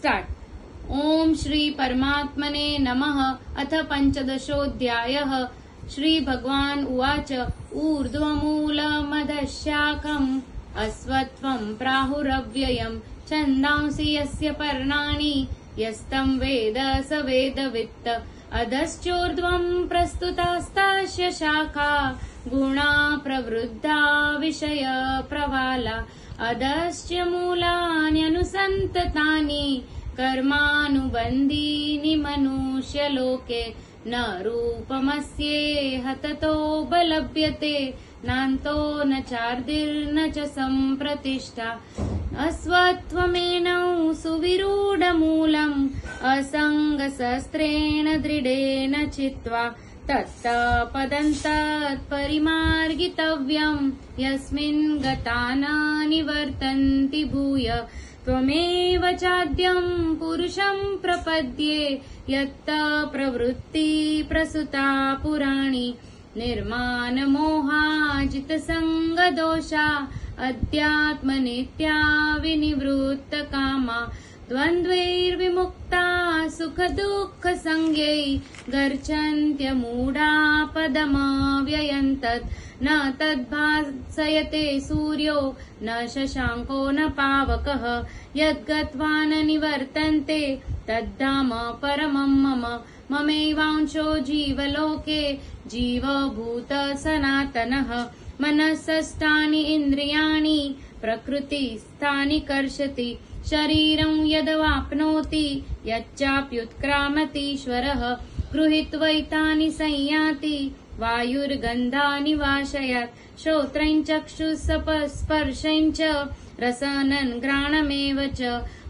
Start. ओम श्री परमात्मने नमः। अथ पंचदशोऽध्यायः। श्री भगवान उवाच ऊर्ध्वमूलमधःशाखम् अस्वत्थं प्राहुरव्ययम् छन्दांसि यस्य पर्णानि यस्तं वेद स वेदवित्। अधश्चोर्ध्वं प्रस्तुतास्तास्य शाखा गुणा प्रवृद्धा विषय प्रवाला। अधश्च मूलान्यनुसन्ततानि कर्मानुबन्धीनि मनुष्यलोके। न रूपमस्येह ततोपलभ्यते नान्तो न चार्दिर्न च सम्प्रतिष्ठा। अस्वत्थमेनौ सुविरूढमूलम् असङ्गशस्त्रेण दृढेन चित्वा तत्पदन्तत्परिमार्गितव्यम् यस्मिन् गता न निवर्तन्ति भूय। त्वमेव चाद्यम् पुरुषम् प्रपद्ये यत्त प्रवृत्ति प्रसुता पुराणी। निर्मानमोहाजितसङ्गदोषा अध्यात्मनित्या विनिवृत्तकामा। द्वन्द्वैर्विमुक्ता सुखदुःखसंज्ञै गर्च्छन्त्यमूढा पदमव्ययन्तत्। न तद्भासयते सूर्यो न शशाङ्को न पावकः यद्गत्वा न निवर्तन्ते तद्धाम परमं मम। ममैवांशो जीवलोके जीवभूत सनातनः। मनसस्तानि इन्द्रियाणि प्रकृतिस्थानि कर्षति। शरीरं यदवाप्नोति यच्चाप्युत्क्रामतीश्वरः। गृहीत्वैतानि संयाति वायुर्गन्धानि वाशयात्। श्रोत्रं चक्षुस्पर्शं च रसनं घ्राणमेव च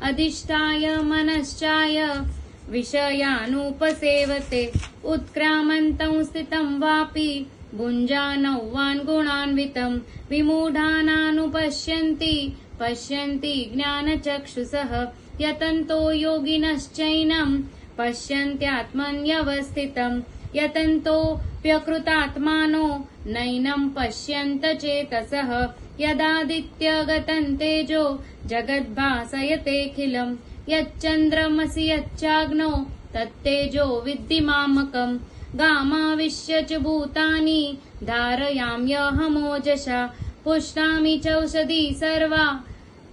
अधिष्ठाय मनश्चाय विषयानुपसेवते। उत्क्रामन्तं स्थितं वापि भुञ्जानौ वान् गुणान्वितं। विमूढानानुपश्यन्ति पश्यन्ति ज्ञानचक्षुषः। यतन्तो योगिनश्चैनं पश्यन्त्यात्मन्यवस्थितं। यतन्तोऽप्यकृतात्मानो नैनं पश्यन्त चेतसः। यदादित्यगतं तेजो जगद्भासयतेऽखिलम्। यच्चन्द्रमसि यच्चाग्नौ तत्तेजो विद्धि मामकम्। गामाविश्य च भूतानि धारयाम्यहमोजसा। पुष्णामि चौषधी सर्वा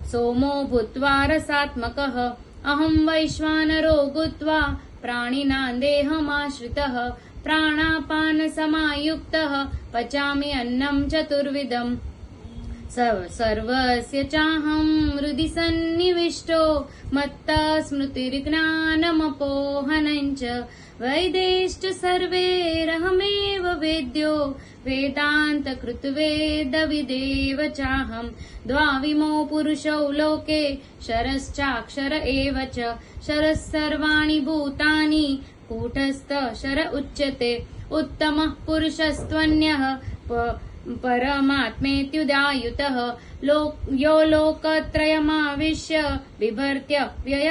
सोमो भूत्वा रसात्मकः। अहं वैश्वानरो भूत्वा प्राणिनां देहमाश्रितः। प्राणापानसमायुक्तः पचामि अन्नं चतुर्विधम्। सर्वस्य चाहं हृदि सन्निविष्टो मत्तः स्मृतिर्ज्ञानमपोहनं च। वैदेश्च सर्वैरहमेव वेद्यो वेदान्तकृद्वेदविदेव चाहं। द्वाविमौ पुरुषौ लोके शरश्चाक्षर एव च। शरः सर्वाणि भूतानि कूटस्थ शर उच्यते। उत्तमः पुरुषस्त्वन्यः परमात्मेत्युदायुतः। यो लोकत्रयमाविश्य बिभर्त्य व्यय